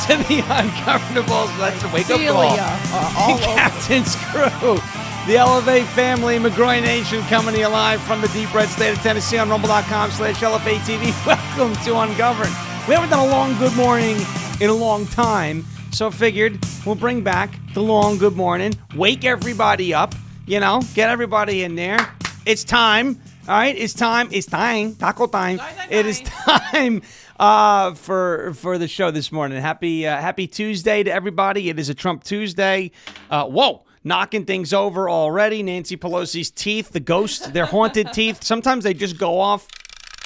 to the Ungovernables. That's the wake-up call. Captain's Crew. The LFA family, McGroy Nation, coming to you live from the deep red state of Tennessee on rumble.com/LFA TV. Welcome to Ungoverned. We haven't done a long good morning in a long time, so I figured we'll bring back the long good morning, wake everybody up, get everybody in there. It's time, all right? It's time, taco time. It is time for the show this morning. Happy Tuesday to everybody. It is a Trump Tuesday. Knocking things over already. Nancy Pelosi's teeth, the ghost, their haunted teeth. Sometimes they just go off,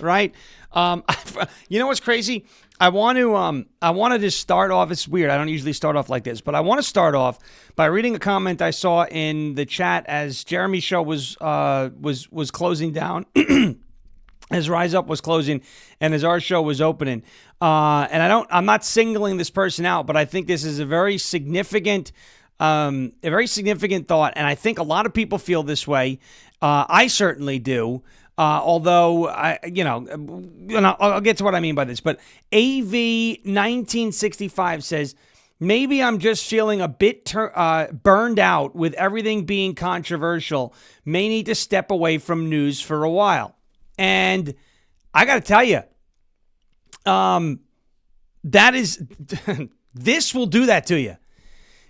right? You know what's crazy? I want to just start off. It's weird. I don't usually start off like this, but I want to start off by reading a comment I saw in the chat as Jeremy's show was closing down, as Rise Up was closing, and as our show was opening. And I'm not singling this person out, but I think this is a very significant thought, and I think a lot of people feel this way. I certainly do. Although I'll get to what I mean by this. But AV 1965 says, maybe I'm just feeling a bit burned out with everything being controversial. May need to step away from news for a while. And I got to tell you, this will do that to you.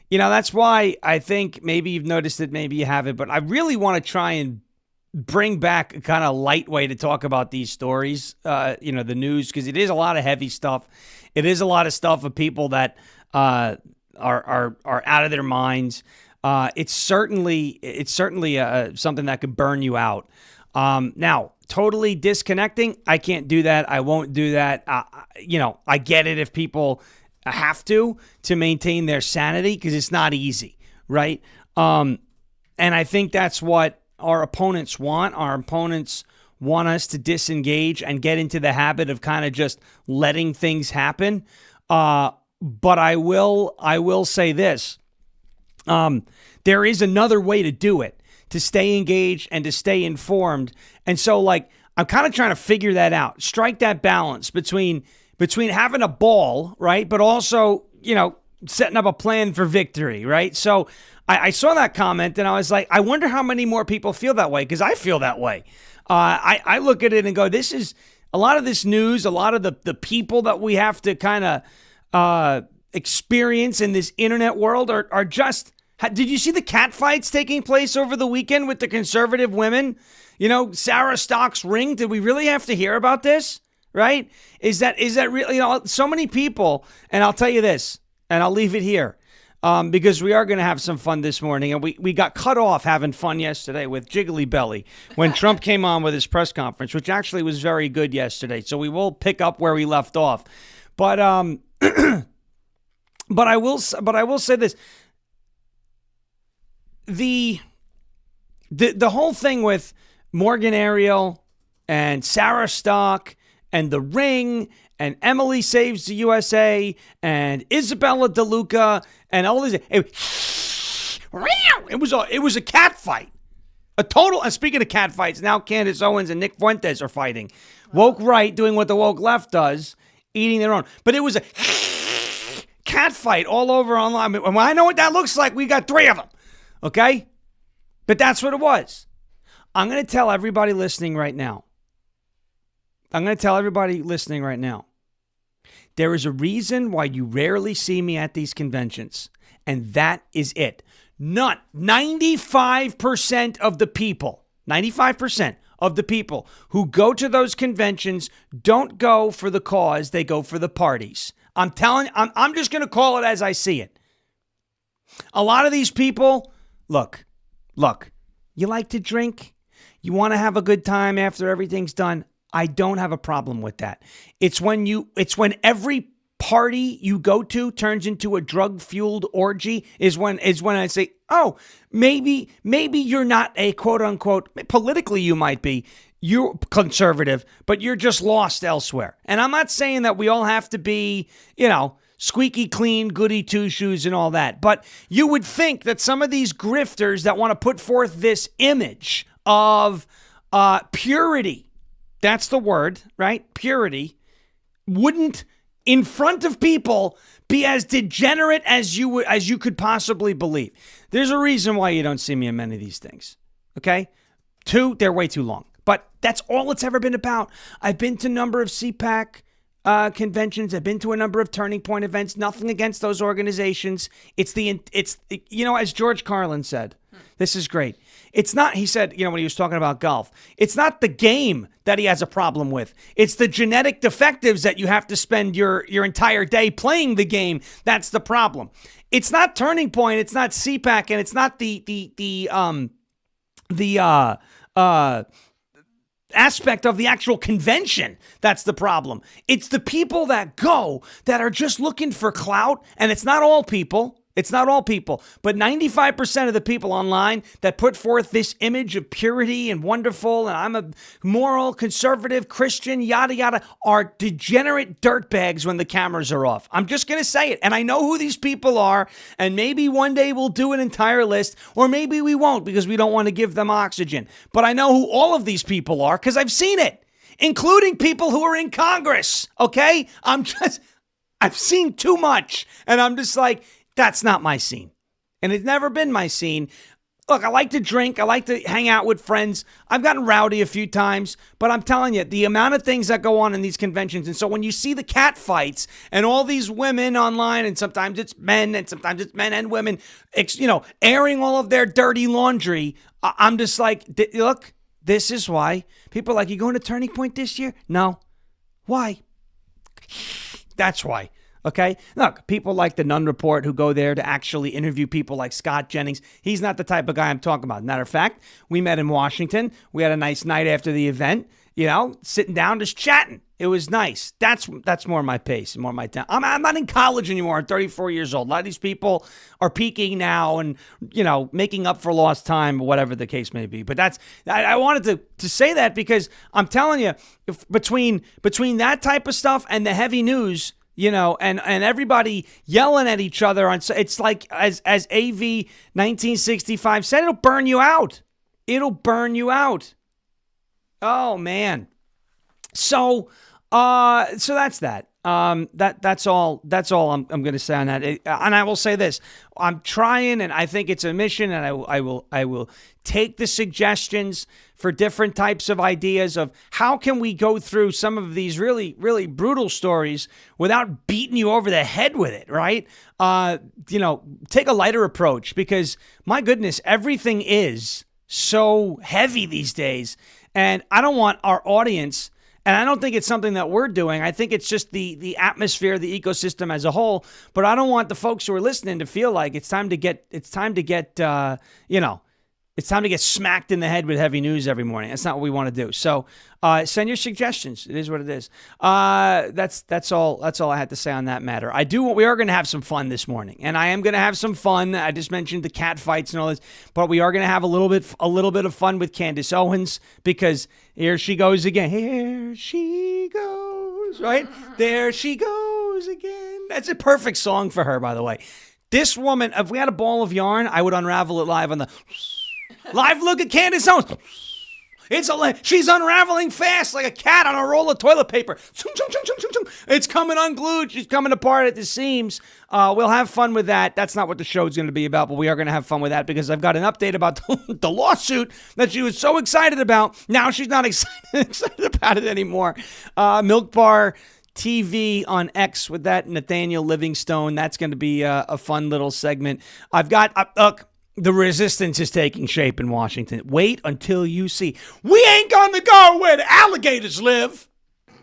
That's why I think maybe you've noticed it, maybe you haven't, but I really want to try and bring back a kind of light way to talk about these stories, the news, because it is a lot of heavy stuff. It is a lot of stuff of people that are out of their minds. It's certainly something that could burn you out. Now, totally disconnecting, I can't do that. I won't do that. I get it if people have to maintain their sanity, because it's not easy, right? And I think that's what our opponents want. Our opponents want us to disengage and get into the habit of kind of just letting things happen. But I will say this. There is another way to do it, to stay engaged and to stay informed. And so, I'm kind of trying to figure that out. Strike that balance between having a ball, right, but also, setting up a plan for victory, right? So I saw that comment and I was like, I wonder how many more people feel that way, because I feel that way. I look at it and go, this is a lot of this news, a lot of the people that we have to kind of experience in this internet world are just... Did you see the cat fights taking place over the weekend with the conservative women? Sarah Stock's ring. Did we really have to hear about this? Right? Is that really, so many people, and I'll tell you this, and I'll leave it here, because we are going to have some fun this morning, and we got cut off having fun yesterday with Jiggly Belly when Trump came on with his press conference, which actually was very good yesterday, so we will pick up where we left off. But but I will say this. The whole thing with Morgan Ariel and Sarah Stock and The Ring, and Emily Saves the USA, and Isabella DeLuca, and all this. It was a cat fight. A total, and speaking of cat fights, now Candace Owens and Nick Fuentes are fighting. Woke right doing what the woke left does, eating their own. But it was a cat fight all over online. When I know what that looks like, we got 3 of them. Okay? But that's what it was. I'm going to tell everybody listening right now. There is a reason why you rarely see me at these conventions, and that is it. 95% of the people who go to those conventions don't go for the cause, they go for the parties. I'm just going to call it as I see it. A lot of these people, look, you like to drink? You want to have a good time after everything's done? I don't have a problem with that. It's when every party you go to turns into a drug-fueled orgy is when I say, oh, maybe you're not a quote-unquote, politically you might be, you're conservative, but you're just lost elsewhere. And I'm not saying that we all have to be, squeaky clean, goody two-shoes and all that. But you would think that some of these grifters that want to put forth this image of purity, that's the word, right? Purity, wouldn't in front of people, be as degenerate as you could possibly believe. There's a reason why you don't see me in many of these things. Okay? 2, they're way too long. But that's all it's ever been about. I've been to a number of CPAC conventions. I've been to a number of Turning Point events. Nothing against those organizations. It's as George Carlin said, this is great. It's not, he said, when he was talking about golf, it's not the game that he has a problem with. It's the genetic defectives that you have to spend your entire day playing the game. That's the problem. It's not Turning Point. It's not CPAC, and it's not the aspect of the actual convention that's the problem. It's the people that go that are just looking for clout, and it's not all people. It's not all people, but 95% of the people online that put forth this image of purity and wonderful, and I'm a moral, conservative, Christian, yada, yada, are degenerate dirtbags when the cameras are off. I'm just going to say it. And I know who these people are, and maybe one day we'll do an entire list, or maybe we won't because we don't want to give them oxygen. But I know who all of these people are because I've seen it, including people who are in Congress, okay? I've seen too much, and I'm just like, that's not my scene. And it's never been my scene. Look, I like to drink. I like to hang out with friends. I've gotten rowdy a few times, but I'm telling you, the amount of things that go on in these conventions. And so when you see the cat fights and all these women online, and sometimes it's men and women, airing all of their dirty laundry, I'm just like, look, this is why people are like, you going to Turning Point this year? No. Why? That's why. Okay? Look, people like the Nunn Report who go there to actually interview people like Scott Jennings. He's not the type of guy I'm talking about. Matter of fact, we met in Washington. We had a nice night after the event, sitting down, just chatting. It was nice. That's more my pace, more my time. I'm not in college anymore. I'm 34 years old. A lot of these people are peaking now and, making up for lost time, whatever the case may be. But I wanted to say that because I'm telling you, between that type of stuff and the heavy news, and everybody yelling at each other it's like as AV 1965 said, it'll burn you out. It'll burn you out. Oh man. So that's that. That's all I'm going to say on that. And I will say this: I'm trying, and I think it's a mission, and I will take the suggestions for different types of ideas of how can we go through some of these really, really brutal stories without beating you over the head with it, right? Take a lighter approach because my goodness, everything is so heavy these days, and I don't want our audience. And I don't think it's something that we're doing. I think it's just the atmosphere, the ecosystem as a whole. But I don't want the folks who are listening to feel like it's time to get smacked in the head with heavy news every morning. That's not what we want to do. So send your suggestions. It is what it is. That's all I had to say on that matter. We are going to have some fun this morning, and I am going to have some fun. I just mentioned the cat fights and all this, but we are going to have a little bit of fun with Candace Owens because here she goes again. Here she goes, right? There she goes again. That's a perfect song for her, by the way. This woman, if we had a ball of yarn, I would unravel it live on the live look at Candace Owens. She's unraveling fast like a cat on a roll of toilet paper. It's coming unglued. She's coming apart at the seams. We'll have fun with that. That's not what the show's going to be about, but we are going to have fun with that because I've got an update about the lawsuit that she was so excited about. Now she's not excited about it anymore. Milk Bar TV on X with that Nathaniel Livingstone. That's going to be a fun little segment. I've got... the resistance is taking shape in Washington. Wait until you see. We ain't gonna go where the alligators live.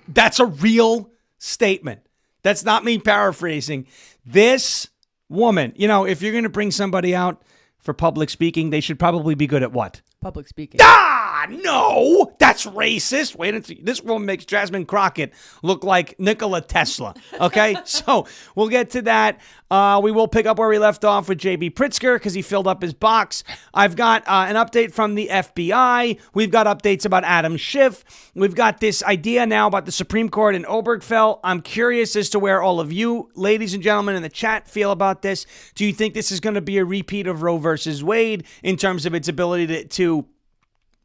That's a real statement. That's not me paraphrasing. This woman, if you're going to bring somebody out for public speaking, they should probably be good at what? Public speaking. No, that's racist. Wait until this woman makes Jasmine Crockett look like Nikola Tesla. Okay, so we'll get to that. We will pick up where we left off with J.B. Pritzker because he filled up his box. I've got an update from the FBI. We've got updates about Adam Schiff. We've got this idea now about the Supreme Court in Obergefell. I'm curious as to where all of you, ladies and gentlemen in the chat, feel about this. Do you think this is going to be a repeat of Roe versus Wade in terms of its ability to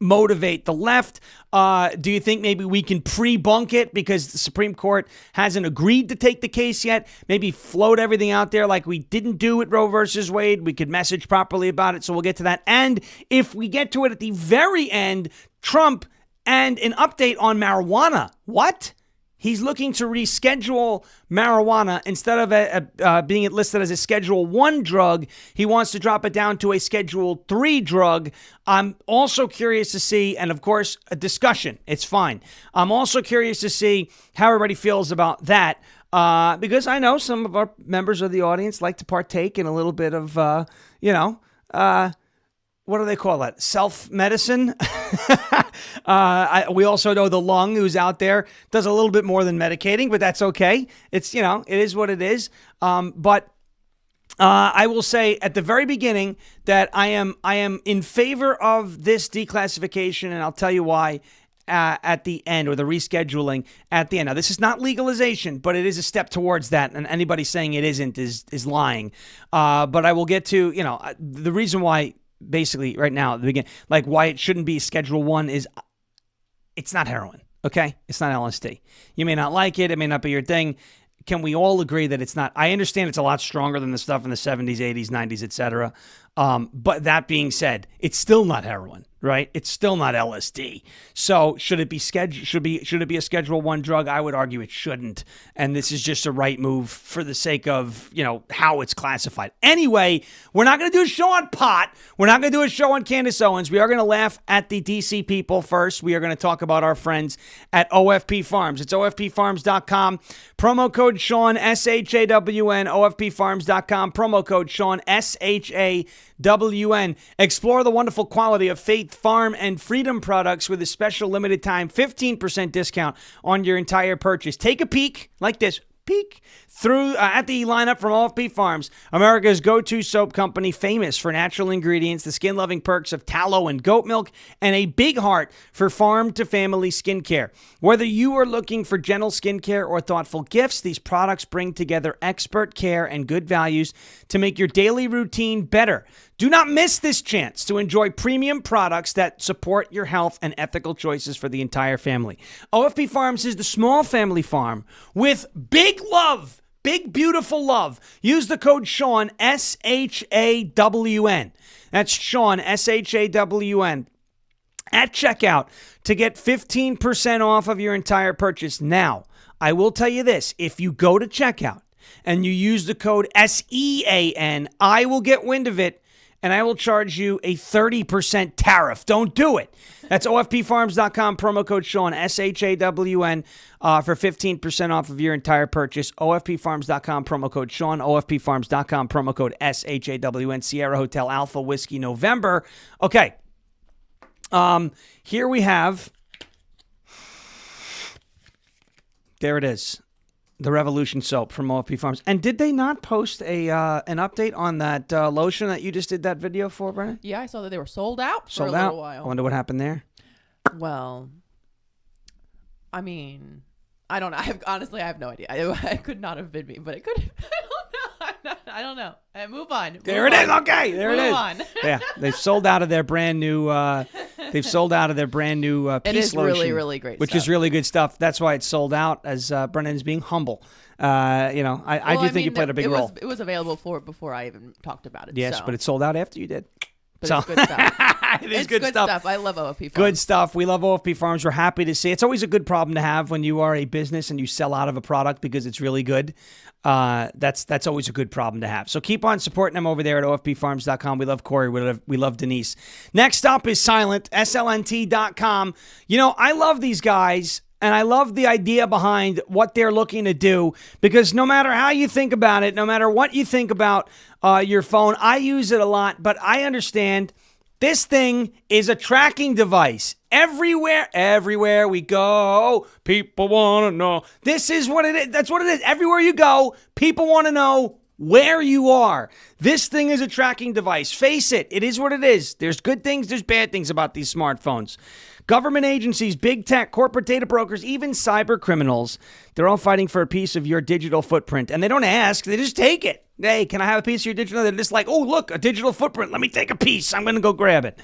motivate the left? Do you think maybe we can pre-bunk it because the Supreme Court hasn't agreed to take the case yet? Maybe float everything out there like we didn't do at Roe versus Wade. We could message properly about it, so we'll get to that. And if we get to it at the very end, Trump and an update on marijuana. What? He's looking to reschedule marijuana. Instead of being listed as a Schedule 1 drug, he wants to drop it down to a Schedule 3 drug. I'm also curious to see, and of course, a discussion. It's fine. I'm also curious to see how everybody feels about that, because I know some of our members of the audience like to partake in a little bit of, what do they call that? Self-medicine? We also know the lung who's out there does a little bit more than medicating, but that's okay. It's, it is what it is. But I will say at the very beginning that I am in favor of this declassification, and I'll tell you why at the end, or the rescheduling at the end. Now, this is not legalization, but it is a step towards that, and anybody saying it isn't is lying. But I will get to, the reason why. Basically, right now at the beginning, like why it shouldn't be Schedule 1 is it's not heroin, okay? It's not LSD. You may not like it. It may not be your thing. Can we all agree that it's not? I understand it's a lot stronger than the stuff in the 70s, 80s, 90s, etc. But that being said, it's still not heroin, right? It's still not LSD. So should it be should it be a Schedule 1 drug? I would argue it shouldn't. And this is just a right move for the sake of, how it's classified. Anyway, we're not going to do a show on pot. We're not going to do a show on Candace Owens. We are going to laugh at the DC people first. We are going to talk about our friends at OFP Farms. It's OFPfarms.com. Promo code Sean, SHAWN, OFPfarms.com. Promo code Sean, SHAWN. Explore the wonderful quality of Faith Farm and Freedom products with a special limited time 15% discount on your entire purchase. Take a peek like this. Peek through at the lineup from OFP Farms, America's go-to soap company, famous for natural ingredients, the skin-loving perks of tallow and goat milk, and a big heart for farm-to-family skincare. Whether you are looking for gentle skincare or thoughtful gifts, these products bring together expert care and good values to make your daily routine better. Do not miss this chance to enjoy premium products that support your health and ethical choices for the entire family. OFP Farms is the small family farm with big love, big, beautiful love. Use the code Sean, SHAWN. That's Sean, SHAWN, at checkout to get 15% off of your entire purchase. Now, I will tell you this. If you go to checkout and you use the code SEAN, I will get wind of it, and I will charge you a 30% tariff. Don't do it. That's OFPfarms.com, promo code Sean, SHAWN, for 15% off of your entire purchase. OFPfarms.com, promo code Sean, OFPfarms.com, promo code SHAWN, Sierra Hotel Alpha Whiskey November. Okay. Here we have, there it is. The Revolution soap from OFP Farms. And did they not post an update on that lotion that you just did that video for, Brennan? Yeah, I saw that they were sold out for a little while. I wonder what happened there. Well, I mean, I don't know. Honestly, I have no idea. It could not have been me, but it could have. I don't know. Move on. There it is. Okay, there it is. Move on. Yeah, they've sold out of their brand new. They've sold out of their brand new it peace is lotion, really, really great which stuff. is really good stuff. That's why it's sold out. As Brennan is being humble. I do think you played a big role. It was available before I even talked about it. Yes, so. but it sold out after you did. But it's good stuff. It's good stuff. I love OFP Farms. Good stuff. We love OFP Farms. We're happy to see. It's always a good problem to have when you are a business and you sell out of a product because it's really good. That's always a good problem to have. So keep on supporting them over there at OFPfarms.com. We love Corey. We love Denise. Next up is Silent, SLNT.com. I love these guys. And I love the idea behind what they're looking to do, because no matter how you think about it, no matter what you think about your phone, I use it a lot, but I understand this thing is a tracking device. Everywhere we go, people want to know. This is what it is. That's what it is. Everywhere you go, people want to know where you are. This thing is a tracking device. Face it. It is what it is. There's good things. There's bad things about these smartphones. Government agencies, big tech, corporate data brokers, even cyber criminals, they're all fighting for a piece of your digital footprint. And they don't ask. They just take it. Hey, can I have a piece of your digital? They're just like, oh, look, a digital footprint. Let me take a piece. I'm going to go grab it.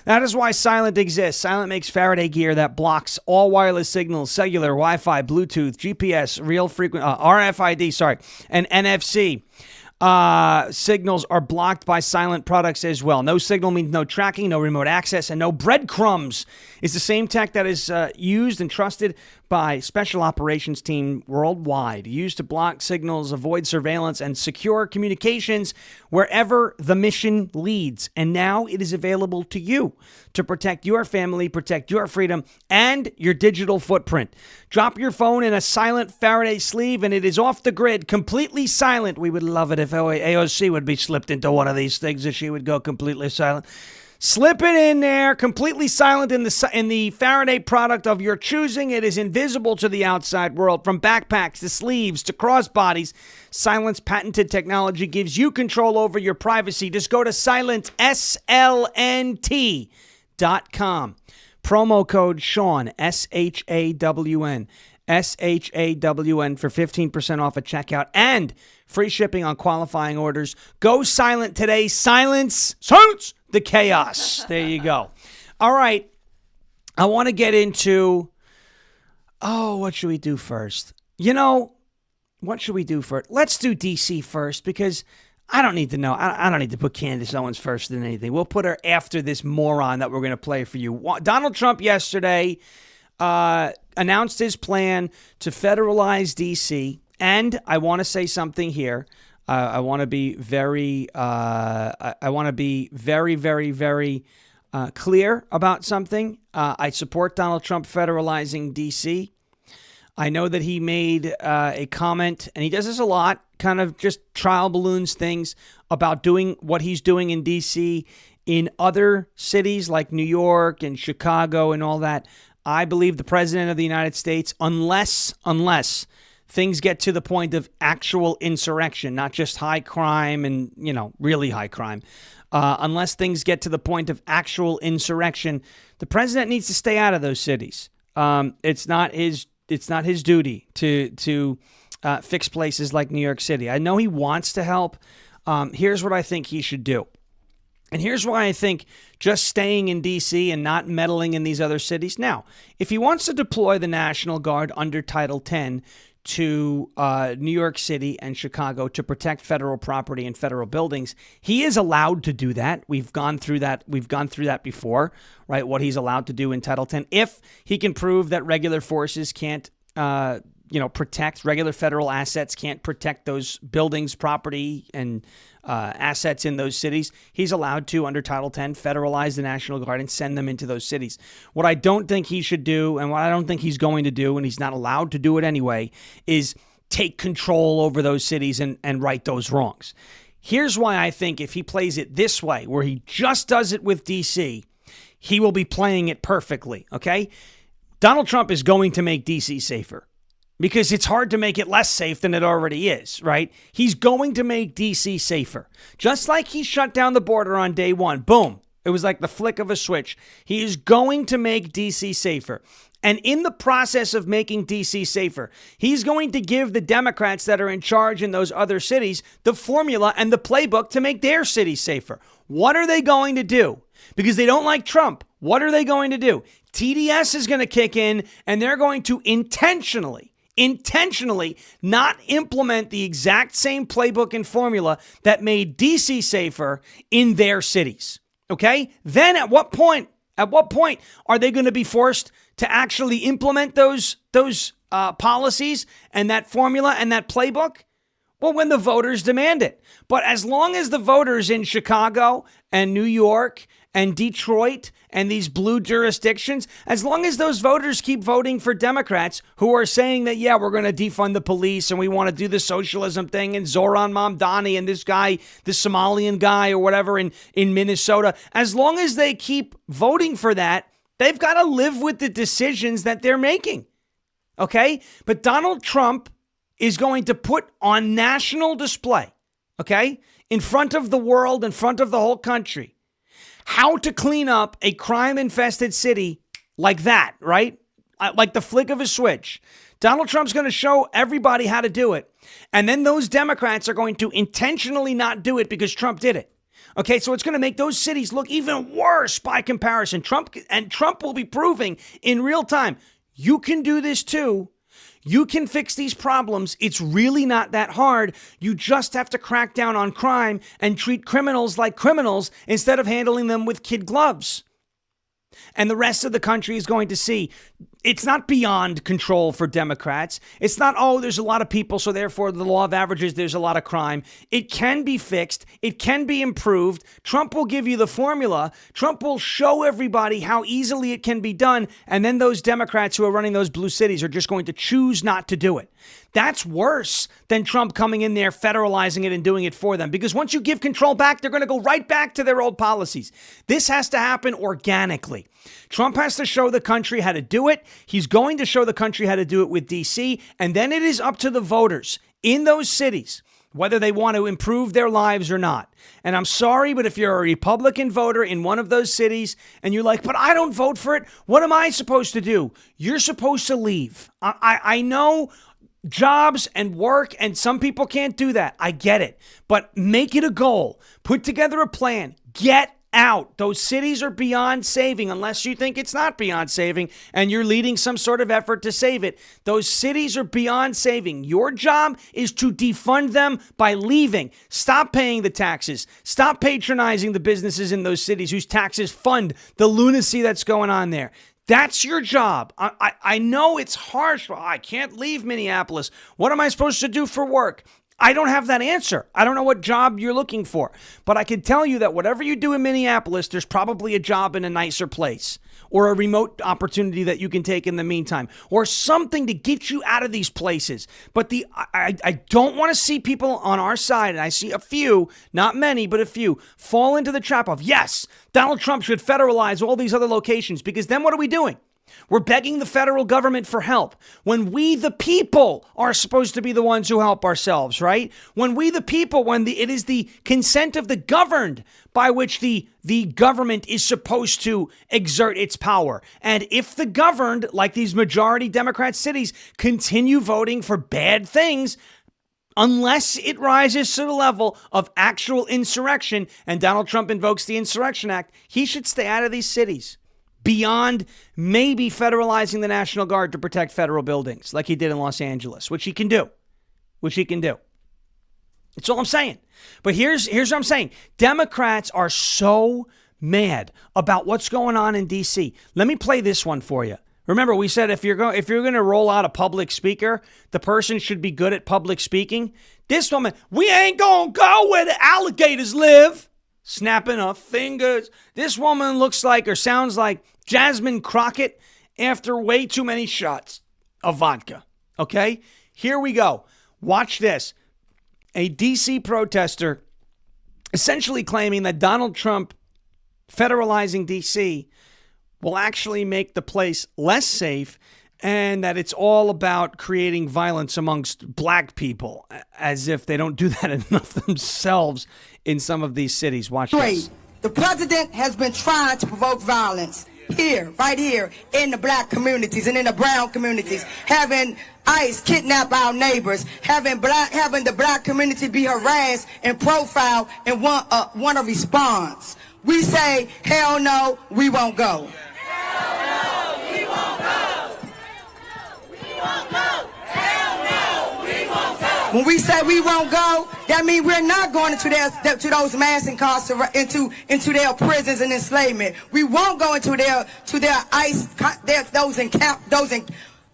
That is why Silent exists. Silent makes Faraday gear that blocks all wireless signals, cellular, Wi-Fi, Bluetooth, GPS, RFID, and NFC. Signals are blocked by Silent products as well. No signal means no tracking, no remote access, and no breadcrumbs. It's the same tech that is used and trusted by special operations team worldwide, used to block signals, avoid surveillance, and secure communications wherever the mission leads. And now it is available to you to protect your family, protect your freedom, and your digital footprint. Drop your phone in a Silent Faraday sleeve, and it is off the grid, completely silent. We would love it if AOC would be slipped into one of these things, if she would go completely silent. Slip it in there, completely silent in the Faraday product of your choosing. It is invisible to the outside world, from backpacks to sleeves to crossbodies. Silent's patented technology gives you control over your privacy. Just go to SLNT.com. Promo code Sean, SHAWN, SHAWN for 15% off at checkout and free shipping on qualifying orders. Go silent today. Silence the chaos. There you go. All right. I want to get into, what should we do first? What should we do first? Let's do DC first, because I don't need to know. I don't need to put Candace Owens first in anything. We'll put her after this moron that we're going to play for you. Donald Trump yesterday announced his plan to federalize DC. And I want to say something here. I want to be very very clear about something. I support Donald Trump federalizing D.C. I know that he made a comment, and he does this a lot, kind of just trial balloons things about doing what he's doing in D.C. in other cities like New York and Chicago and all that. I believe the president of the United States, unless things get to the point of actual insurrection, not just high crime and, really high crime. Unless things get to the point of actual insurrection, the president needs to stay out of those cities. It's not his duty to fix places like New York City. I know he wants to help. Here's what I think he should do. And here's why I think just staying in D.C. and not meddling in these other cities. Now, if he wants to deploy the National Guard under Title 10 to New York City and Chicago to protect federal property and federal buildings, he is allowed to do that. We've gone through that. We've gone through that before, right? What he's allowed to do in Title 10, if he can prove that regular forces can't, protect regular federal assets, can't protect those buildings, property, and assets in those cities, he's allowed to, under Title 10, federalize the National Guard and send them into those cities. What I don't think he should do, and what I don't think he's going to do, and he's not allowed to do it anyway, is take control over those cities and right those wrongs. Here's why I think if he plays it this way, where he just does it with D.C., he will be playing it perfectly, okay? Donald Trump is going to make D.C. safer, because it's hard to make it less safe than it already is, right? He's going to make D.C. safer. Just like he shut down the border on day one. Boom. It was like the flick of a switch. He is going to make D.C. safer. And in the process of making D.C. safer, he's going to give the Democrats that are in charge in those other cities the formula and the playbook to make their cities safer. What are they going to do? Because they don't like Trump. What are they going to do? TDS is going to kick in, and they're going to intentionally not implement the exact same playbook and formula that made DC safer in their cities. Okay? Then at what point are they going to be forced to actually implement those policies and that formula and that playbook? Well, when the voters demand it. But as long as the voters in Chicago and New York and Detroit and these blue jurisdictions, as long as those voters keep voting for Democrats who are saying that, yeah, we're going to defund the police and we want to do the socialism thing, and Zoran Mamdani and this guy, the Somalian guy or whatever in Minnesota, as long as they keep voting for that, they've got to live with the decisions that they're making. Okay? But Donald Trump is going to put on national display, okay, in front of the world, in front of the whole country, how to clean up a crime-infested city like that, right? Like the flick of a switch. Donald Trump's going to show everybody how to do it. And then those Democrats are going to intentionally not do it because Trump did it. Okay, so it's going to make those cities look even worse by comparison. Trump will be proving in real time, you can do this too. You can fix these problems. It's really not that hard. You just have to crack down on crime and treat criminals like criminals instead of handling them with kid gloves. And the rest of the country is going to see it's not beyond control for Democrats. It's not, oh, there's a lot of people, so therefore the law of averages, there's a lot of crime. It can be fixed. It can be improved. Trump will give you the formula. Trump will show everybody how easily it can be done. And then those Democrats who are running those blue cities are just going to choose not to do it. That's worse than Trump coming in there, federalizing it and doing it for them. Because once you give control back, they're going to go right back to their old policies. This has to happen organically. Trump has to show the country how to do it. He's going to show the country how to do it with D.C. And then it is up to the voters in those cities whether they want to improve their lives or not. And I'm sorry, but if you're a Republican voter in one of those cities and you're like, but I don't vote for it, what am I supposed to do? You're supposed to leave. I know jobs and work, and some people can't do that. I get it. But make it a goal. Put together a plan. Get out. Those cities are beyond saving, unless you think it's not beyond saving and you're leading some sort of effort to save it. Those cities are beyond saving. Your job is to defund them by leaving. Stop paying the taxes. Stop patronizing the businesses in those cities whose taxes fund the lunacy that's going on there. That's your job. I know it's harsh. I can't leave Minneapolis. What am I supposed to do for work? I don't have that answer. I don't know what job you're looking for. But I can tell you that whatever you do in Minneapolis, there's probably a job in a nicer place or a remote opportunity that you can take in the meantime or something to get you out of these places. But I don't want to see people on our side, and I see a few, not many, but a few, fall into the trap of, yes, Donald Trump should federalize all these other locations, because then what are we doing? We're begging the federal government for help when we, the people, are supposed to be the ones who help ourselves, right? When we, the people, it is the consent of the governed by which the government is supposed to exert its power. And if the governed, like these majority Democrat cities, continue voting for bad things, unless it rises to the level of actual insurrection, and Donald Trump invokes the Insurrection Act, he should stay out of these cities. Beyond maybe federalizing the National Guard to protect federal buildings like he did in Los Angeles, which he can do. That's all I'm saying. But here's what I'm saying. Democrats are so mad about what's going on in D.C. Let me play this one for you. Remember, we said if you're going to roll out a public speaker, the person should be good at public speaking. This woman, we ain't going to go where the alligators live. Snapping her fingers. This woman looks like or sounds like Jasmine Crockett after way too many shots of vodka. Okay? Here we go. Watch this. A DC protester essentially claiming that Donald Trump federalizing DC will actually make the place less safe and that it's all about creating violence amongst black people, as if they don't do that enough themselves in some of these cities. Watch this. The president has been trying to provoke violence here, right here, in the black communities and in the brown communities, having ICE kidnap our neighbors, having the black community be harassed and profiled and want a response. We say, hell no, we won't go. Hell no, we won't go. When we say we won't go, that means we're not going into those mass incarceration, into their prisons and enslavement. We won't go into their ICE,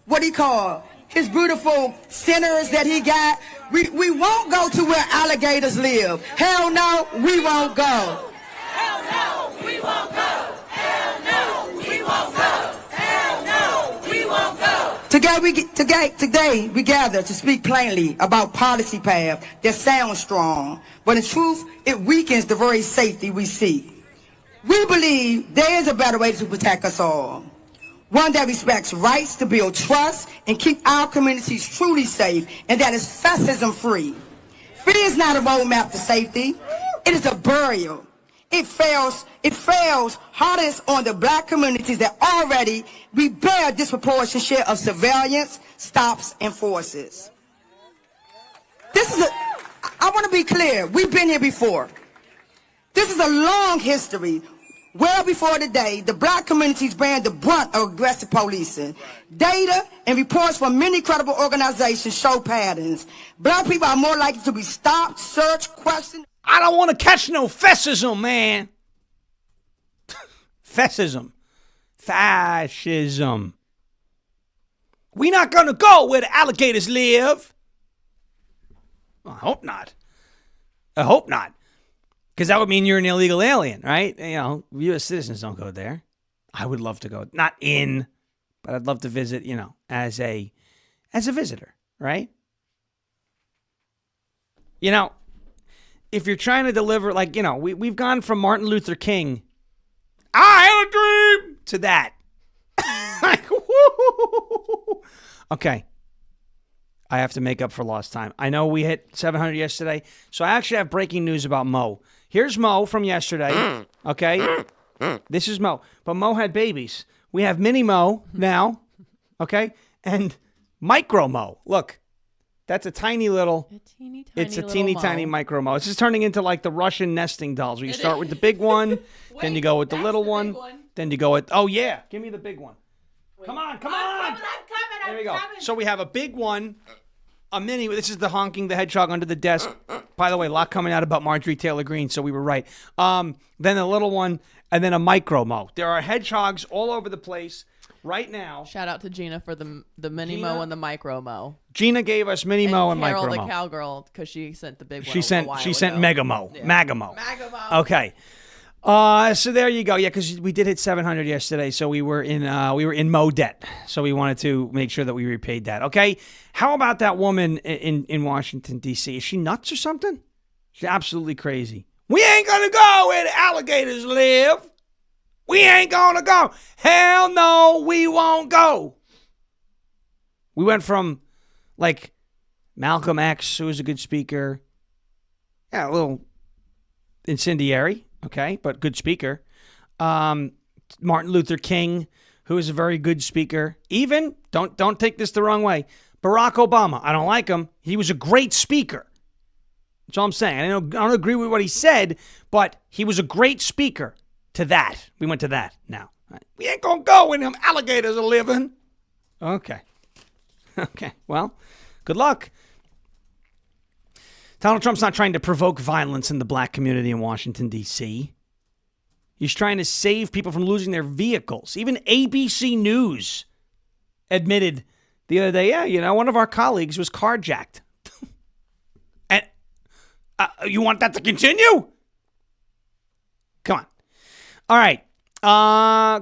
what do you call his beautiful centers that he got. We won't go to where alligators live. Hell no, we won't go. Hell no, we won't go. Hell no, we won't go. Hell no, we won't go. Today we gather to speak plainly about policy path that sounds strong, but in truth, it weakens the very safety we seek. We believe there is a better way to protect us all, one that respects rights to build trust and keep our communities truly safe, and that is fascism-free. Fear is not a roadmap to safety. It is a burial. It fails hardest on the black communities that already we bear a disproportionate share of surveillance, stops, and forces. I want to be clear. We've been here before. This is a long history. Well before today, the black communities bear the brunt of aggressive policing. Data and reports from many credible organizations show patterns. Black people are more likely to be stopped, searched, questioned. I don't want to catch no fascism, man. Fascism. Fascism. We not going to go where the alligators live. Well, I hope not. I hope not. Because that would mean you're an illegal alien, right? You know, U.S. citizens don't go there. I would love to go. Not in, but I'd love to visit, you know, as a visitor, right? You know, if you're trying to deliver, like, you know, we've gone from Martin Luther King, I had a dream, to that. Like, woo! Okay. I have to make up for lost time. I know we hit 700 yesterday, so I actually have breaking news about Mo. Here's Mo from yesterday, okay? This is Mo. But Mo had babies. We have Mini Mo now, okay? And Micro Mo. Look, that's a tiny little... It's a teeny tiny Micro Mo. It's just turning into like the Russian nesting dolls, where you start with the big one, then you go with the little one, then you go with... Oh, yeah. Give me the big one. Wait. Come on. I'm coming. There we go. So we have a big one, a mini. This is the honking the hedgehog under the desk. By the way, a lot coming out about Marjorie Taylor Greene, so we were right. Then a little one, and then a Micro Mo. There are hedgehogs all over the place right now. Shout out to Gina for the mini Mo and the Micro Mo. Gina gave us Mini Mo and Carol, Micro Mo. the cowgirl, because she sent the big one. She sent Mega Mo. Yeah. Maga Mo. Okay. So there you go. Yeah, because we did hit 700 yesterday, so we were in Mo debt. So we wanted to make sure that we repaid that. Okay. How about that woman in Washington D.C.? Is she nuts or something? She's absolutely crazy. We ain't gonna go where the alligators live. We ain't gonna go. Hell no, we won't go. We went from like Malcolm X, who was a good speaker, yeah, a little incendiary. Okay, but good speaker. Martin Luther King, who is a very good speaker. Even, don't take this the wrong way, Barack Obama. I don't like him. He was a great speaker. That's all I'm saying. I don't agree with what he said, but he was a great speaker. To that. We went to that now. Right. We ain't going to go when them alligators are living. Okay. Okay, well, good luck. Donald Trump's not trying to provoke violence in the black community in Washington, D.C. He's trying to save people from losing their vehicles. Even ABC News admitted the other day, yeah, you know, one of our colleagues was carjacked. And you want that to continue? Come on. All right.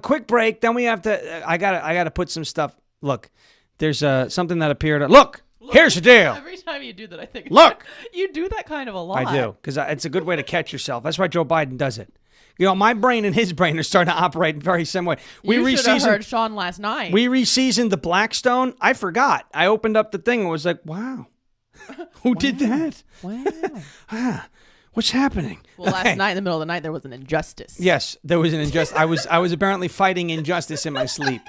Quick break. Then we have to, I gotta put some stuff. Look, there's something that appeared. Look. Here's the deal. Every time you do that, I think, look, you do that kind of a lot. I do, because it's a good way to catch yourself. That's why Joe Biden does it. You know, my brain and his brain are starting to operate in very similar way. You should have heard Sean last night. We reseasoned the Blackstone. I forgot. I opened up the thing and was like, wow, who did that? Wow. What's happening? Well, last night in the middle of the night, there was an injustice. Yes, there was an injustice. I was apparently fighting injustice in my sleep.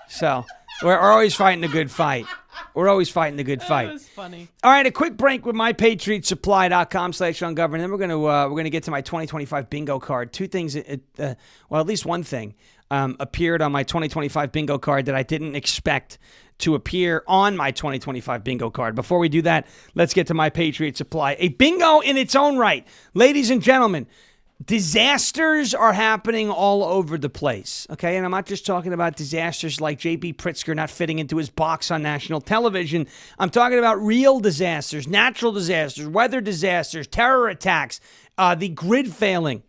So we're always fighting a good fight. We're always fighting the good fight. That was funny. All right, a quick break with mypatriotsupply.com/ungoverned. Then we're gonna get to my 2025 bingo card. Two things, well, at least one thing appeared on my 2025 bingo card that I didn't expect to appear on my 2025 bingo card. Before we do that, let's get to My Patriot Supply. A bingo in its own right. Ladies and gentlemen, disasters are happening all over the place, okay? And I'm not just talking about disasters like J.B. Pritzker not fitting into his box on national television. I'm talking about real disasters, natural disasters, weather disasters, terror attacks, the grid failing.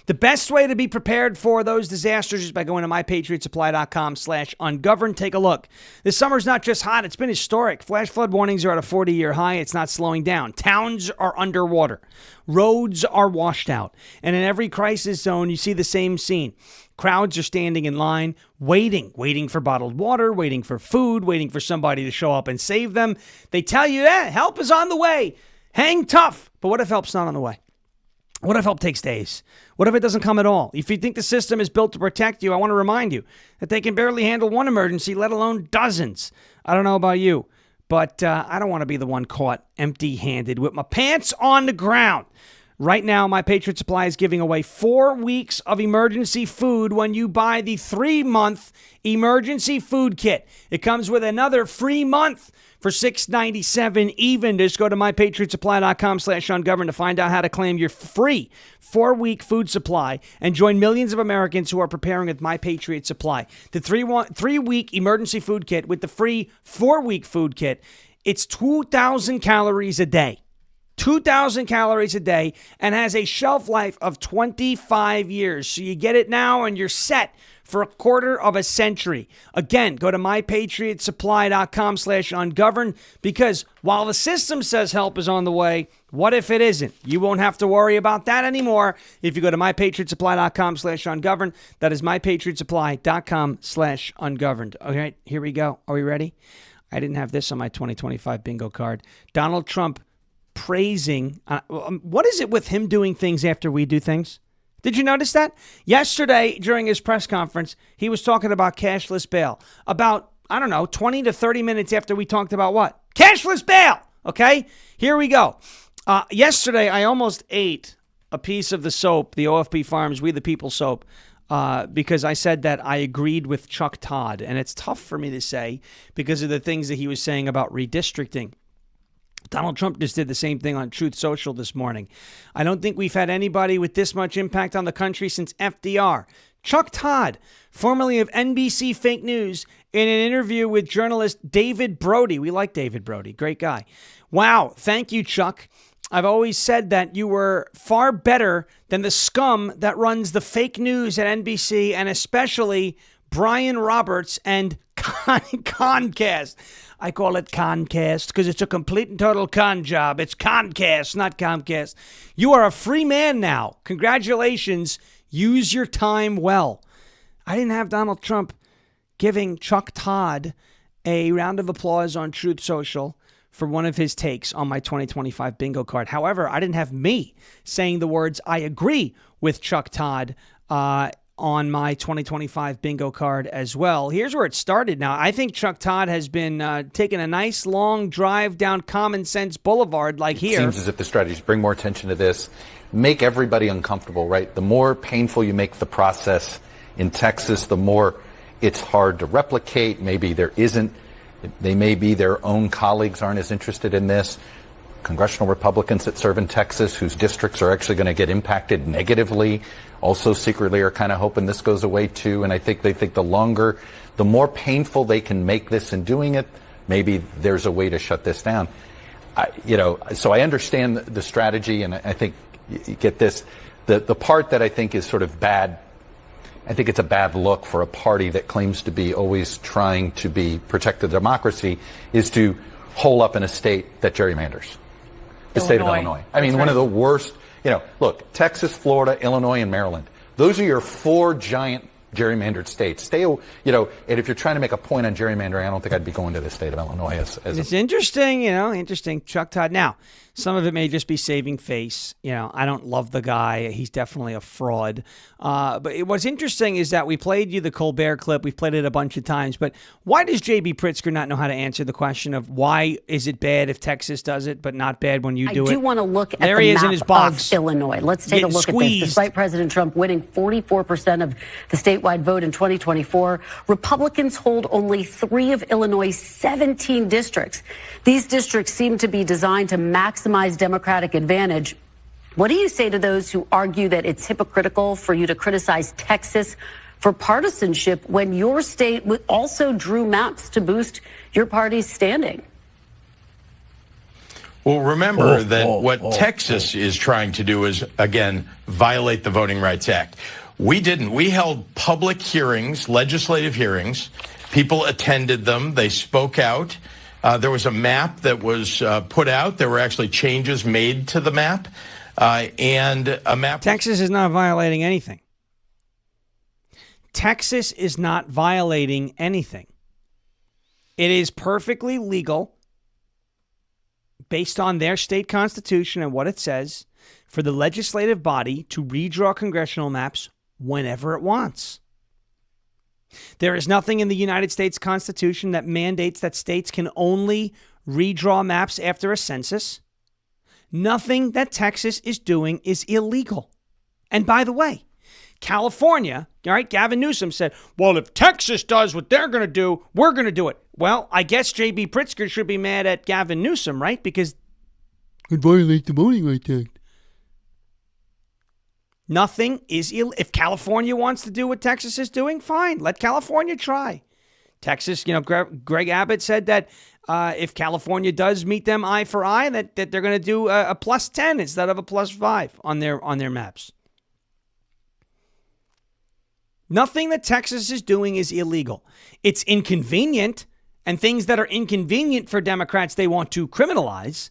The best way to be prepared for those disasters is by going to mypatriotsupply.com/ungoverned. Take a look. This summer's not just hot, it's been historic. Flash flood warnings are at a 40-year high. It's not slowing down. Towns are underwater. Roads are washed out. And in every crisis zone, you see the same scene. Crowds are standing in line, waiting for bottled water, waiting for food, waiting for somebody to show up and save them. They tell you that help is on the way. Hang tough. But what if help's not on the way? What if help takes days? What if it doesn't come at all? If you think the system is built to protect you, I want to remind you that they can barely handle one emergency, let alone dozens. I don't know about you, but I don't want to be the one caught empty-handed with my pants on the ground. Right now, My Patriot Supply is giving away 4 weeks of emergency food when you buy the 3-month emergency food kit. It comes with another free month for $6.97 even. Just go to mypatriotsupply.com/ungoverned to find out how to claim your free 4-week food supply and join millions of Americans who are preparing with My Patriot Supply. The 3-week emergency food kit with the free 4-week food kit, it's 2,000 calories a day. 2,000 calories a day and has a shelf life of 25 years. So you get it now and you're set for a quarter of a century. Again, go to mypatriotsupply.com/ungoverned because while the system says help is on the way, what if it isn't? You won't have to worry about that anymore if you go to mypatriotsupply.com/ungoverned. That is mypatriotsupply.com/ungoverned. All right, here we go. Are we ready? I didn't have this on my 2025 bingo card. Donald Trump praising. What is it with him doing things after we do things? Did you notice that? Yesterday, during his press conference, he was talking about cashless bail. About, 20 to 30 minutes after we talked about what? Cashless bail! Okay? Here we go. Yesterday, I almost ate a piece of the soap, the OFP Farms We the People soap, because I said that I agreed with Chuck Todd. And it's tough for me to say because of the things that he was saying about redistricting. Donald Trump just did the same thing on Truth Social this morning. I don't think we've had anybody with this much impact on the country since FDR. Chuck Todd, formerly of NBC Fake News, in an interview with journalist David Brody. We like David Brody. Great guy. Wow. Thank you, Chuck. I've always said that you were far better than the scum that runs the fake news at NBC and especially Brian Roberts and Concast. I call it Concast because it's a complete and total con job. It's Concast, not Comcast. You are a free man now. Congratulations. Use your time well. I didn't have Donald Trump giving Chuck Todd a round of applause on Truth Social for one of his takes on my 2025 bingo card. However, I didn't have me saying the words, I agree with Chuck Todd, on my 2025 bingo card as well. Here's where it started. Now, I think Chuck Todd has been taking a nice long drive down Common Sense Boulevard like here. It seems as if the strategy is bring more attention to this, make everybody uncomfortable, right? The more painful you make the process in Texas, the more it's hard to replicate. Maybe there isn't. They may be their own colleagues aren't as interested in this. Congressional Republicans that serve in Texas whose districts are actually going to get impacted negatively also secretly are kind of hoping this goes away too. And I think they think the more painful they can make this in doing it, maybe there's a way to shut this down. So I understand the strategy, and I think you get this. The part that I think is sort of bad, I think it's a bad look for a party that claims to be always trying to protect the democracy, is to hole up in a state that gerrymanders. The state of Illinois. I mean, one of the worst, look, Texas, Florida, Illinois, and Maryland. Those are your 4 giant gerrymandered states. And if you're trying to make a point on gerrymandering, I don't think I'd be going to the state of Illinois It's interesting, interesting. Chuck Todd. Now, some of it may just be saving face. I don't love the guy. He's definitely a fraud. But what's interesting is that we played you the Colbert clip. We've played it a bunch of times. But why does J.B. Pritzker not know how to answer the question of why is it bad if Texas does it, but not bad when you do it? I do want to look at there the he is map in his box. of Illinois. Let's take a look at this. Despite President Trump winning 44% of the statewide vote in 2024, Republicans hold only 3 of Illinois' 17 districts. These districts seem to be designed to maximize Democratic advantage. What do you say to those who argue that it's hypocritical for you to criticize Texas for partisanship when your state also drew maps to boost your party's standing? Well, remember that Texas is trying to do is, again, violate the Voting Rights Act. We didn't. We held public hearings, legislative hearings. People attended them. They spoke out. There was a map that was put out. There were actually changes made to the map. And a map. Texas is not violating anything. Texas is not violating anything. It is perfectly legal, based on their state constitution and what it says, for the legislative body to redraw congressional maps whenever it wants. There is nothing in the United States Constitution that mandates that states can only redraw maps after a census. Nothing that Texas is doing is illegal. And by the way, California, all right, Gavin Newsom said, well, if Texas does what they're going to do, we're going to do it. Well, I guess J.B. Pritzker should be mad at Gavin Newsom, right? Because it violates the Voting Rights Act. Nothing is illegal. If California wants to do what Texas is doing, fine. Let California try. Texas, Greg Abbott said that if California does meet them eye for eye, that they're going to do a +10 instead of a +5 on their maps. Nothing that Texas is doing is illegal. It's inconvenient, and things that are inconvenient for Democrats they want to criminalize,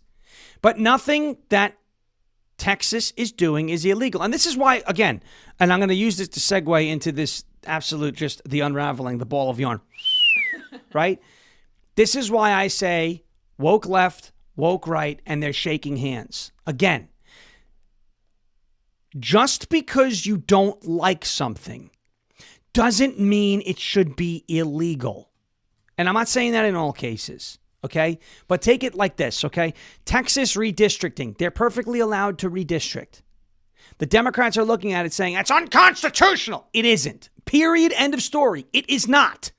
but nothing that Texas is doing is illegal. And this is why, again, and I'm going to use this to segue into this absolute, just the unraveling, the ball of yarn, right? This is why I say woke left, woke right, and they're shaking hands. Again, just because you don't like something doesn't mean it should be illegal. And I'm not saying that in all cases, okay? But take it like this, okay? Texas redistricting, they're perfectly allowed to redistrict. The Democrats are looking at it saying, that's unconstitutional. It isn't. Period. End of story. It is not.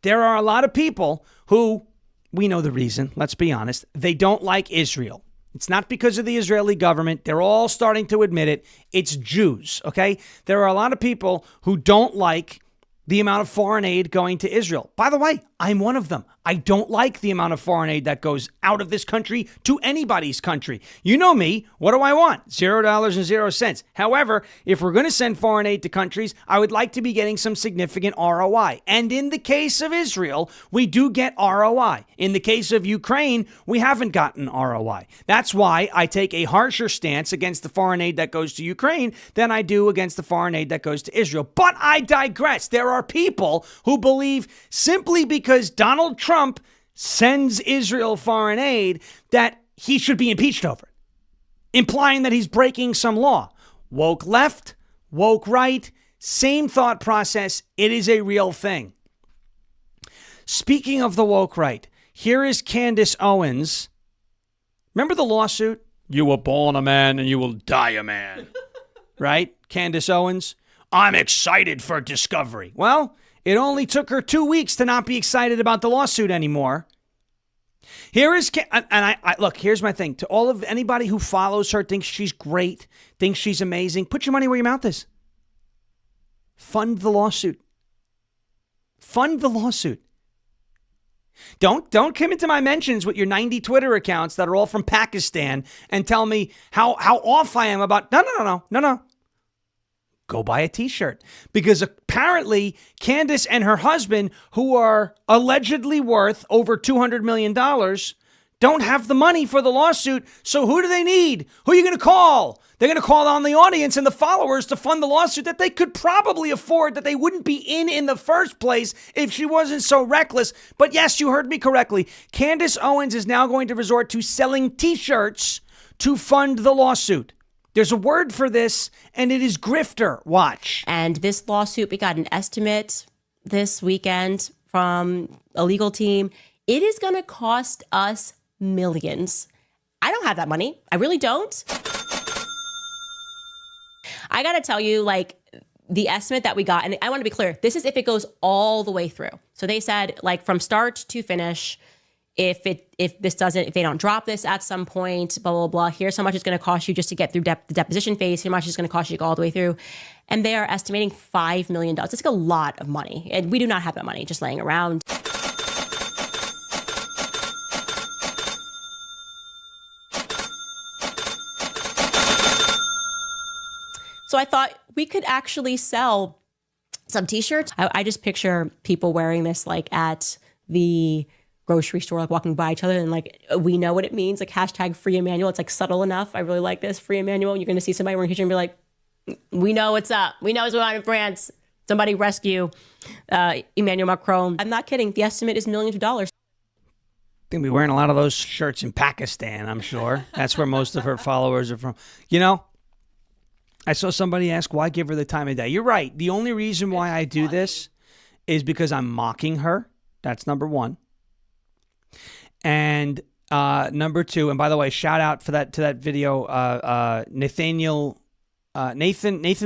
There are a lot of people who, we know the reason, let's be honest, they don't like Israel. It's not because of the Israeli government. They're all starting to admit it. It's Jews, okay? There are a lot of people who don't like the amount of foreign aid going to Israel. By the way, I'm one of them. I don't like the amount of foreign aid that goes out of this country to anybody's country. You know me. What do I want? $0.00. However, if we're going to send foreign aid to countries, I would like to be getting some significant ROI. And in the case of Israel, we do get ROI. In the case of Ukraine, we haven't gotten ROI. That's why I take a harsher stance against the foreign aid that goes to Ukraine than I do against the foreign aid that goes to Israel. But I digress. There are people who believe simply because Donald Trump sends Israel foreign aid that he should be impeached over, implying that he's breaking some law. Woke left, woke right, same thought process. It is a real thing. Speaking of the woke right, here is Candace Owens. Remember the lawsuit? You were born a man and you will die a man. Right? Candace Owens. I'm excited for discovery. Well, it only took her 2 weeks to not be excited about the lawsuit anymore. Here is, and I look, here's my thing. To all of anybody who follows her, thinks she's great, thinks she's amazing, put your money where your mouth is. Fund the lawsuit. Fund the lawsuit. Don't come into my mentions with your 90 Twitter accounts that are all from Pakistan and tell me how off I am about, no. Go buy a t-shirt, because apparently Candace and her husband, who are allegedly worth over $200 million, don't have the money for the lawsuit. So who do they need? Who are you going to call? They're going to call on the audience and the followers to fund the lawsuit that they could probably afford, that they wouldn't be in the first place if she wasn't so reckless. But yes, you heard me correctly. Candace Owens is now going to resort to selling t-shirts to fund the lawsuit. There's a word for this, and it is grifter. Watch. And this lawsuit, we got an estimate this weekend from a legal team. It is going to cost us millions. I don't have that money. I really don't. I got to tell you, like, the estimate that we got, and I want to be clear, this is if it goes all the way through. So they said, like, from start to finish, if they don't drop this at some point, blah, blah, blah, here's how much it's going to cost you just to get through the deposition phase. Here's how much it's going to cost you to go all the way through. And they are estimating $5 million. It's like a lot of money. And we do not have that money just laying around. So I thought we could actually sell some t-shirts. I just picture people wearing this like at the grocery store, like walking by each other, and like, we know what it means, like hashtag free Emmanuel. It's like subtle enough. I really like this, free Emmanuel. You're going to see somebody wearing a t-shirt and be like, we know what's up. We know what's going on in France. Somebody rescue Emmanuel Macron. I'm not kidding. The estimate is millions of dollars. Going to be wearing a lot of those shirts in Pakistan, I'm sure. That's where most of her followers are from. You know, I saw somebody ask, why give her the time of day? You're right. The only reason why I do this is because I'm mocking her. That's number one. And Number 2, and by the way, shout out to that video, Nathan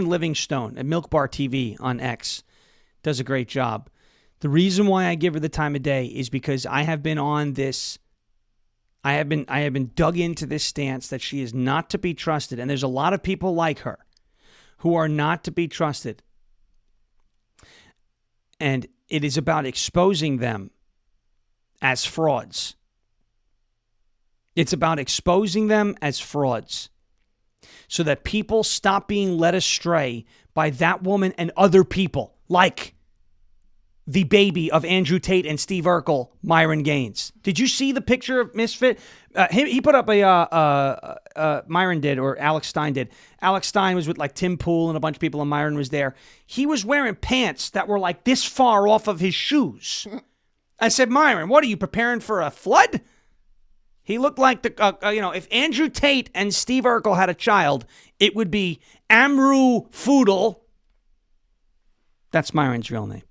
Livingstone at Milk Bar TV on X does a great job. The reason why I give her the time of day is because I have been on this. I have been dug into this stance that she is not to be trusted, and there's a lot of people like her who are not to be trusted. And it is about exposing them as frauds. It's about exposing them as frauds so that people stop being led astray by that woman and other people like the baby of Andrew Tate and Steve Urkel, Myron Gaines. Did you see the picture of Misfit? He put up Myron did, or Alex Stein did. Alex Stein was with like Tim Pool and a bunch of people, and Myron was there. He was wearing pants that were like this far off of his shoes. I said, Myron, what are you, preparing for a flood? He looked like if Andrew Tate and Steve Urkel had a child, it would be Amru Foodle. That's Myron's real name.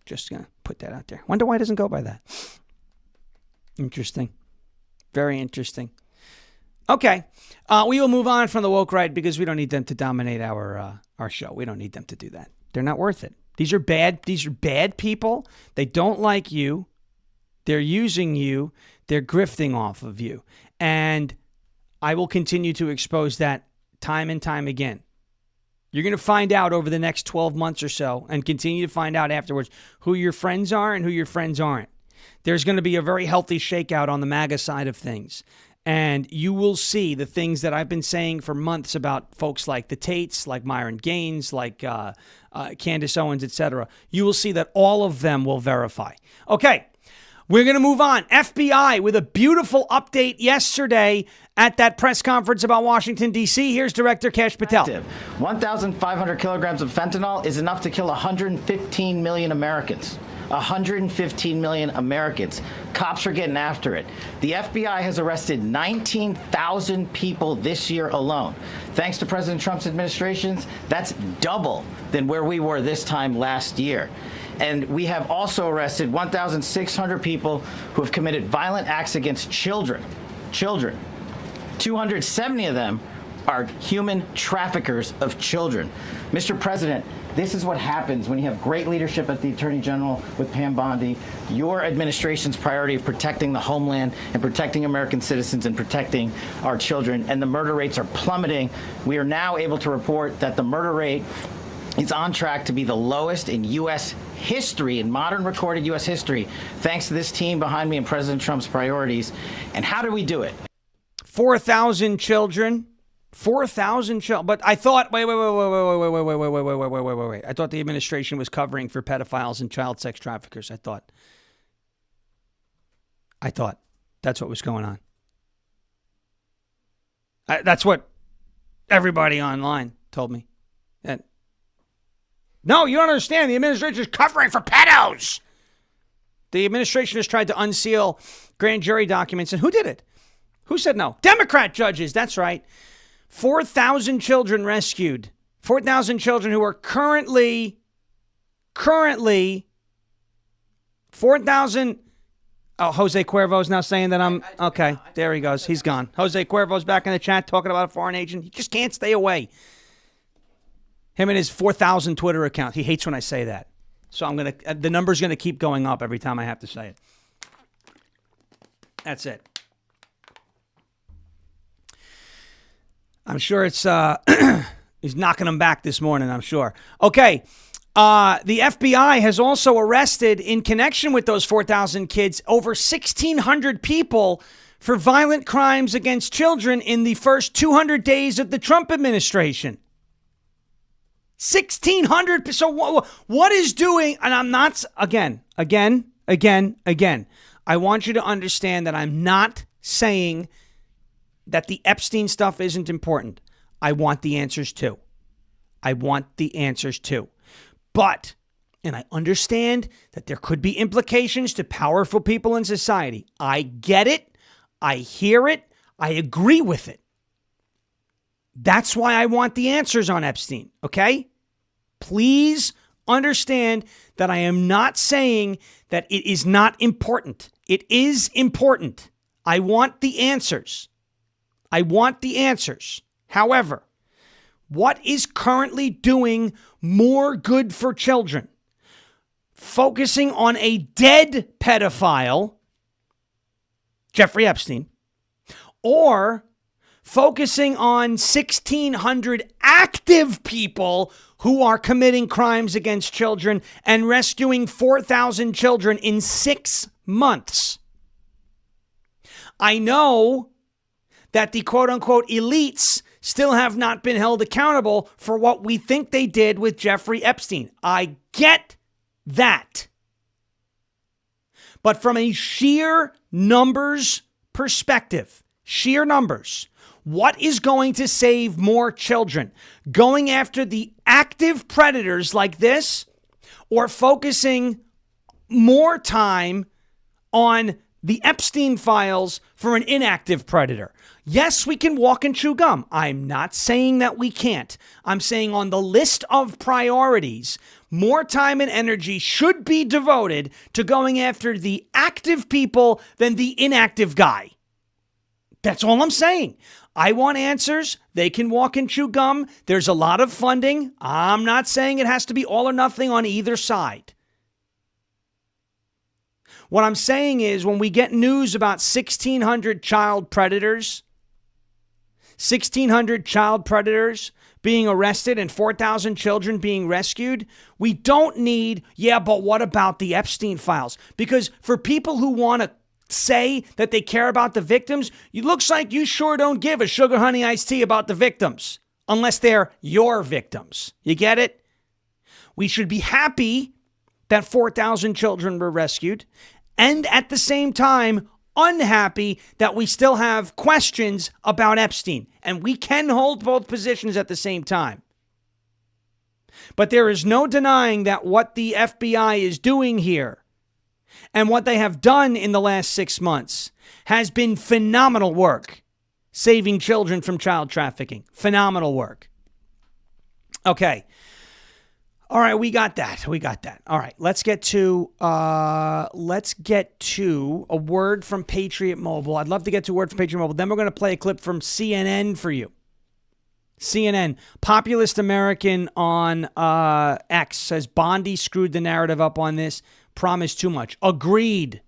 Just going to put that out there. Wonder why it doesn't go by that. Interesting. Very interesting. Okay. We will move on from the woke right because we don't need them to dominate our show. We don't need them to do that. They're not worth it. These are bad people. They don't like you. They're using you. They're grifting off of you. And I will continue to expose that time and time again. You're going to find out over the next 12 months or so, and continue to find out afterwards, who your friends are and who your friends aren't. There's going to be a very healthy shakeout on the MAGA side of things. And you will see the things that I've been saying for months about folks like the Tates, like Myron Gaines, like Candace Owens, etc. You will see that all of them will verify. Okay. We're going to move on. FBI with a beautiful update yesterday at that press conference about Washington, D.C. Here's Director Kash Patel. 1,500 kilograms of fentanyl is enough to kill 115 million Americans. 115 million Americans. Cops are getting after it. The FBI has arrested 19,000 people this year alone. Thanks to President Trump's administrations, that's double than where we were this time last year. And we have also arrested 1,600 people who have committed violent acts against children. 270 of them are human traffickers of children. Mr. President, this is what happens when you have great leadership at the Attorney General with Pam Bondi. Your administration's priority of protecting the homeland and protecting American citizens and protecting our children, and the murder rates are plummeting. We are now able to report that the murder rate is on track to be the lowest in U.S. history, in modern recorded U.S. history, thanks to this team behind me and President Trump's priorities. And how do we do it? 4,000 children. 4,000 children. But I thought, wait. I thought the administration was covering for pedophiles and child sex traffickers. I thought that's what was going on. That's what everybody online told me. No, you don't understand. The administration is covering for pedos. The administration has tried to unseal grand jury documents. And who did it? Who said no? Democrat judges. That's right. 4,000 children rescued. 4,000 children who are currently 4,000. Oh, Jose Cuervo's now saying that I'm okay. There he goes. He's gone. Jose Cuervo's back in the chat talking about a foreign agent. He just can't stay away. Him and his 4,000 Twitter account. He hates when I say that. So the number's going to keep going up every time I have to say it. That's it. I'm sure it's, he's knocking them back this morning, I'm sure. Okay. The FBI has also arrested, in connection with those 4,000 kids, over 1,600 people for violent crimes against children in the first 200 days of the Trump administration. 1,600. So what is doing, and I'm not, again, I want you to understand that I'm not saying that the Epstein stuff isn't important. I want the answers too. But, and I understand that there could be implications to powerful people in society. I get it. I hear it. I agree with it. That's why I want the answers on Epstein, okay? Please understand that I am not saying that it is not important. It is important. I want the answers. I want the answers. However, what is currently doing more good for children? Focusing on a dead pedophile, Jeffrey Epstein, or focusing on 1,600 active people who are committing crimes against children and rescuing 4,000 children in 6 months. I know that the quote-unquote elites still have not been held accountable for what we think they did with Jeffrey Epstein. I get that. But from a sheer numbers perspective, sheer numbers, what is going to save more children? Going after the active predators like this, or focusing more time on the Epstein files for an inactive predator? Yes, we can walk and chew gum. I'm not saying that we can't. I'm saying on the list of priorities, more time and energy should be devoted to going after the active people than the inactive guy. That's all I'm saying. I want answers. They can walk and chew gum. There's a lot of funding. I'm not saying it has to be all or nothing on either side. What I'm saying is when we get news about 1,600 child predators, 1,600 child predators being arrested and 4,000 children being rescued, we don't need, but what about the Epstein files? Because for people who want to say that they care about the victims, it looks like you sure don't give a sugar honey iced tea about the victims, unless they're your victims. You get it? We should be happy that 4,000 children were rescued, and at the same time, unhappy that we still have questions about Epstein. And we can hold both positions at the same time. But there is no denying that what the FBI is doing here and what they have done in the last 6 months has been phenomenal work, saving children from child trafficking. Phenomenal work. Okay. All right, we got that. All right, let's get to a word from Patriot Mobile. I'd love to get to a word from Patriot Mobile. Then we're going to play a clip from CNN for you. CNN, Populist American on X says Bondi screwed the narrative up on this. Promised too much. Agreed.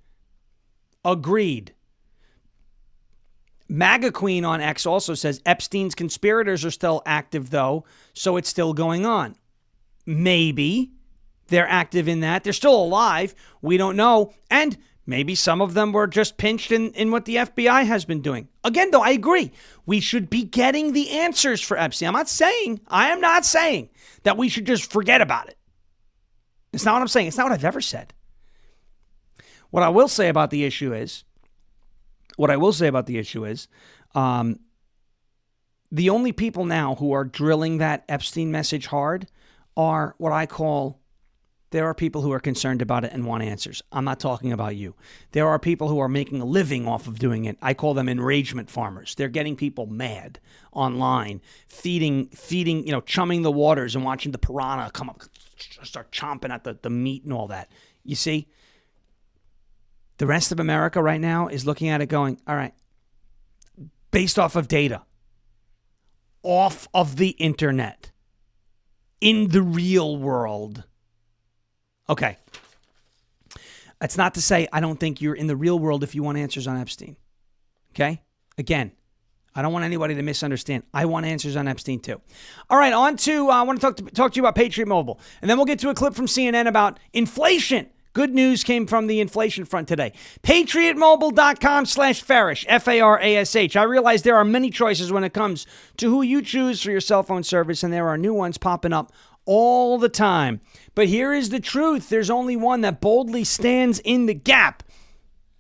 MAGA Queen on X also says Epstein's conspirators are still active, though, so it's still going on. Maybe they're active in that. They're still alive. We don't know. And maybe some of them were just pinched in what the FBI has been doing. Again, though, I agree. We should be getting the answers for Epstein. I am not saying that we should just forget about it. It's not what I'm saying. It's not what I've ever said. What I will say about the issue is, the only people now who are drilling that Epstein message hard are what I call, there are people who are concerned about it and want answers. I'm not talking about you. There are people who are making a living off of doing it. I call them enragement farmers. They're getting people mad online, feeding, chumming the waters and watching the piranha come up, start chomping at the meat and all that. You see? The rest of America right now is looking at it going, all right, based off of data, off of the internet, in the real world. Okay. That's not to say I don't think you're in the real world if you want answers on Epstein. Okay? Again, I don't want anybody to misunderstand. I want answers on Epstein too. All right, on to, I want to talk to you about Patriot Mobile. And then we'll get to a clip from CNN about inflation. Good news came from the inflation front today. PatriotMobile.com/Farish, Farash. I realize there are many choices when it comes to who you choose for your cell phone service, and there are new ones popping up all the time. But here is the truth. There's only one that boldly stands in the gap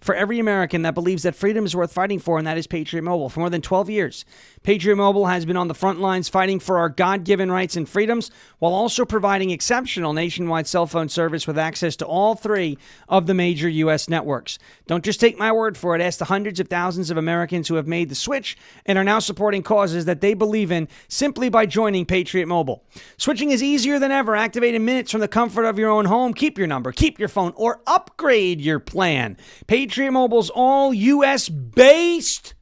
for every American that believes that freedom is worth fighting for, and that is Patriot Mobile. For more than 12 years, Patriot Mobile has been on the front lines fighting for our God-given rights and freedoms while also providing exceptional nationwide cell phone service with access to all 3 of the major U.S. networks. Don't just take my word for it. Ask the hundreds of thousands of Americans who have made the switch and are now supporting causes that they believe in simply by joining Patriot Mobile. Switching is easier than ever. Activate in minutes from the comfort of your own home. Keep your number, keep your phone, or upgrade your plan. Patriot Mobile's all U.S.-based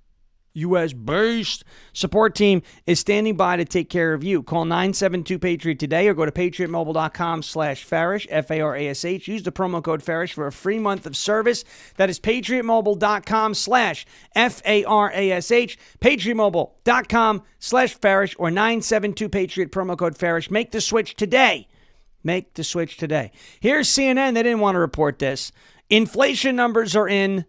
support team is standing by to take care of you. Call 972-PATRIOT today or go to patriotmobile.com/Farish, F-A-R-A-S-H. Use the promo code Farish for a free month of service. That is patriotmobile.com/F-A-R-A-S-H, patriotmobile.com/Farish or 972-PATRIOT, promo code Farish. Make the switch today. Make the switch today. Here's CNN. They didn't want to report this. Inflation numbers are in,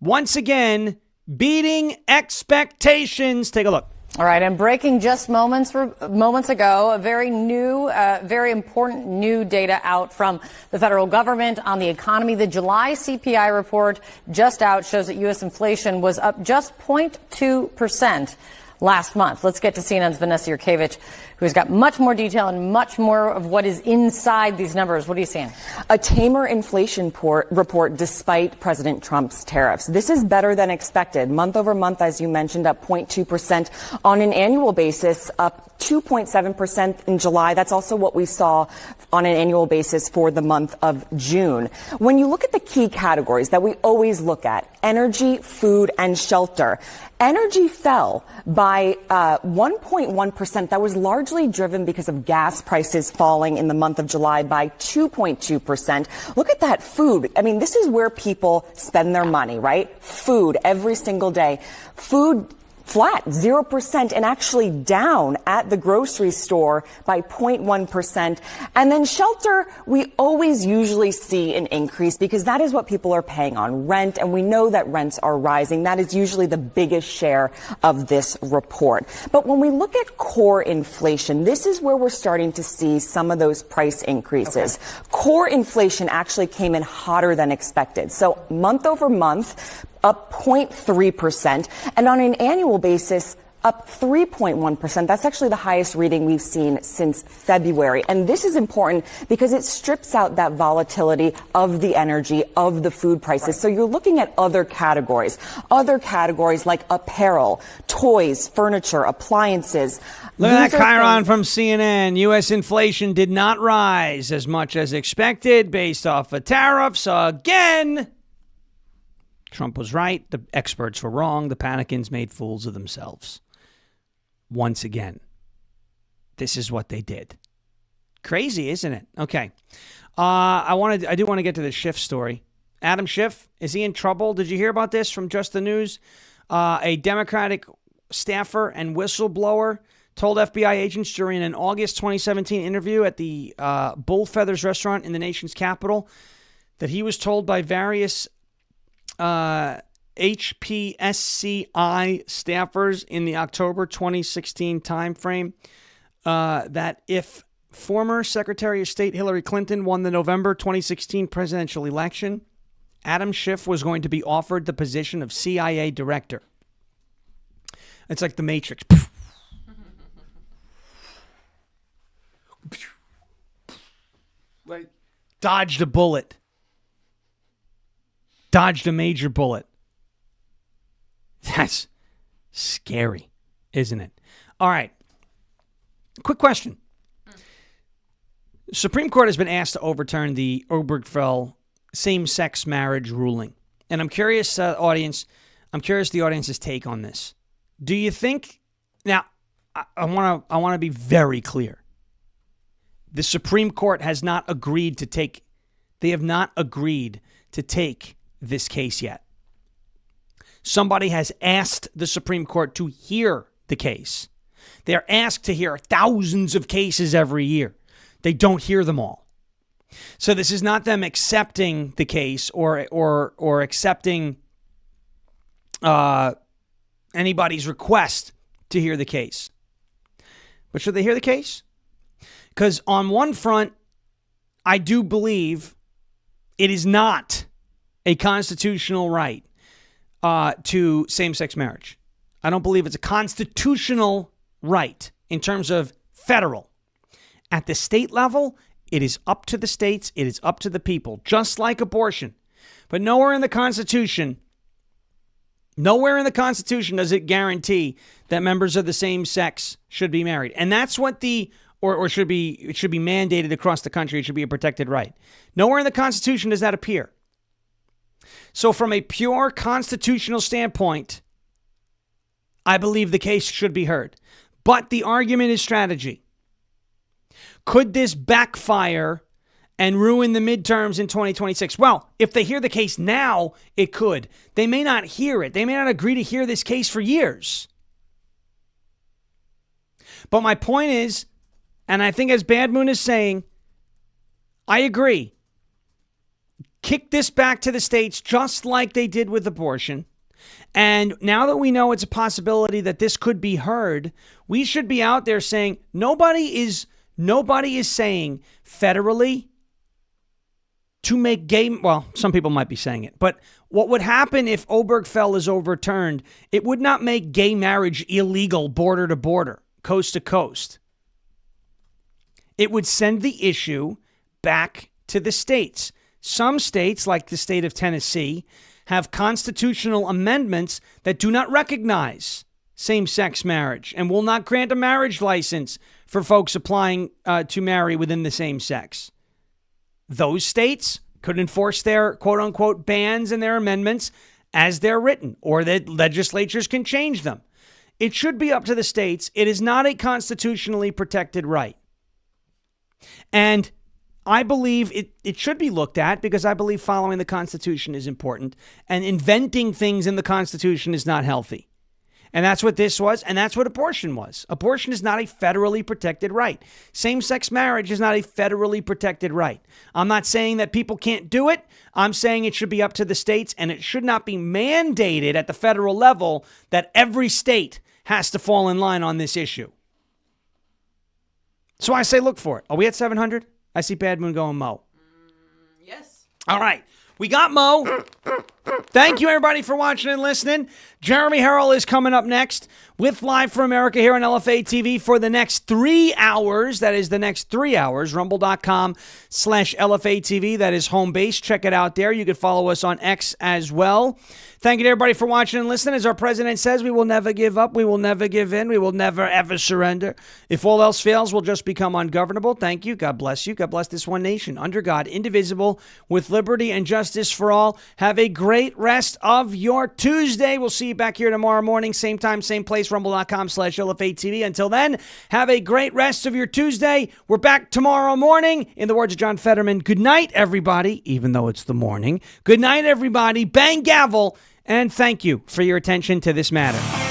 once again, beating expectations. Take a look. All right, and breaking just moments ago, a very new, very important new data out from the federal government on the economy. The July CPI report just out shows that U.S. inflation was up just 0.2% last month. Let's get to CNN's Vanessa Yurkevich, who's got much more detail and much more of what is inside these numbers. What are you seeing? A tamer inflation report despite President Trump's tariffs. This is better than expected. Month over month, as you mentioned, up 0.2%. On an annual basis, up 2.7% in July. That's also what we saw on an annual basis for the month of June. When you look at the key categories that we always look at, energy, food, and shelter, energy fell by 1.1%. That was largely driven because of gas prices falling in the month of July by 2.2%. Look at that food. I mean, this is where people spend their money, right? Food every single day. Food flat, 0%, and actually down at the grocery store by 0.1%. And then shelter, we always usually see an increase because that is what people are paying on rent, and we know that rents are rising. That is usually the biggest share of this report. But when we look at core inflation, this is where we're starting to see some of those price increases. Okay. Core inflation actually came in hotter than expected. So month over month, up 0.3%, and on an annual basis, up 3.1%. That's actually the highest reading we've seen since February. And this is important because it strips out that volatility of the energy, of the food prices. Right. So you're looking at other categories like apparel, toys, furniture, appliances. Look at that chyron from CNN. U.S. inflation did not rise as much as expected based off of tariffs again. Trump was right. The experts were wrong. The panicans made fools of themselves. Once again, this is what they did. Crazy, isn't it? Okay. I do want to get to the Schiff story. Adam Schiff, is he in trouble? Did you hear about this from Just the News? A Democratic staffer and whistleblower told FBI agents during an August 2017 interview at the Bull Feathers restaurant in the nation's capital that he was told by various HPSCI staffers in the October 2016 timeframe that if former Secretary of State Hillary Clinton won the November 2016 presidential election, Adam Schiff was going to be offered the position of CIA director. It's like the Matrix. Like, dodged a bullet. Dodged a major bullet. That's scary, isn't it? All right. Quick question. Supreme Court has been asked to overturn the Obergefell same-sex marriage ruling. And I'm curious, the audience's take on this. Do you think... Now, I want to be very clear. The Supreme Court has not agreed to take... They have not agreed to take this case yet. Somebody has asked the Supreme Court to hear the case. They're asked to hear thousands of cases every year. They don't hear them all. So this is not them accepting the case or accepting anybody's request to hear the case. But should they hear the case? Because on one front, I do believe it is not a constitutional right to same-sex marriage. I don't believe it's a constitutional right in terms of federal. At the state level, it is up to the states. It is up to the people, just like abortion. But nowhere in the Constitution does it guarantee that members of the same sex should be married. And that's what it should be mandated across the country. It should be a protected right. Nowhere in the Constitution does that appear. So from a pure constitutional standpoint, I believe the case should be heard. But the argument is strategy. Could this backfire and ruin the midterms in 2026? Well, if they hear the case now, it could. They may not hear it. They may not agree to hear this case for years. But my point is, and I think as Bad Moon is saying, I agree. Kick this back to the states just like they did with abortion. And now that we know it's a possibility that this could be heard, we should be out there saying nobody is saying federally to make gay, well, some people might be saying it, but what would happen if Obergefell is overturned? It would not make gay marriage illegal border to border, coast to coast. It would send the issue back to the states. Some states, like the state of Tennessee, have constitutional amendments that do not recognize same-sex marriage and will not grant a marriage license for folks applying to marry within the same sex. Those states could enforce their quote-unquote bans and their amendments as they're written, or that legislatures can change them. It should be up to the states. It is not a constitutionally protected right. And I believe it should be looked at because I believe following the Constitution is important, and inventing things in the Constitution is not healthy. And that's what this was, and that's what abortion was. Abortion is not a federally protected right. Same-sex marriage is not a federally protected right. I'm not saying that people can't do it. I'm saying it should be up to the states, and it should not be mandated at the federal level that every state has to fall in line on this issue. So I say look for it. Are we at 700? I see Bad Moon going Mo. Yes. All right. We got Mo. Thank you, everybody, for watching and listening. Jeremy Harrell is coming up next with Live for America here on LFA TV for the next 3 hours. That is the next 3 hours. Rumble.com/LFA TV. That is home base. Check it out there. You can follow us on X as well. Thank you to everybody for watching and listening. As our president says, we will never give up. We will never give in. We will never, ever surrender. If all else fails, we'll just become ungovernable. Thank you. God bless you. God bless this one nation, under God, indivisible, with liberty and justice for all. Have a great rest of your Tuesday. We'll see you back here tomorrow morning. Same time, same place. Rumble.com/LFA TV. Until then, have a great rest of your Tuesday. We're back tomorrow morning. In the words of John Fetterman, good night, everybody, even though it's the morning. Good night, everybody. Bang gavel. And thank you for your attention to this matter.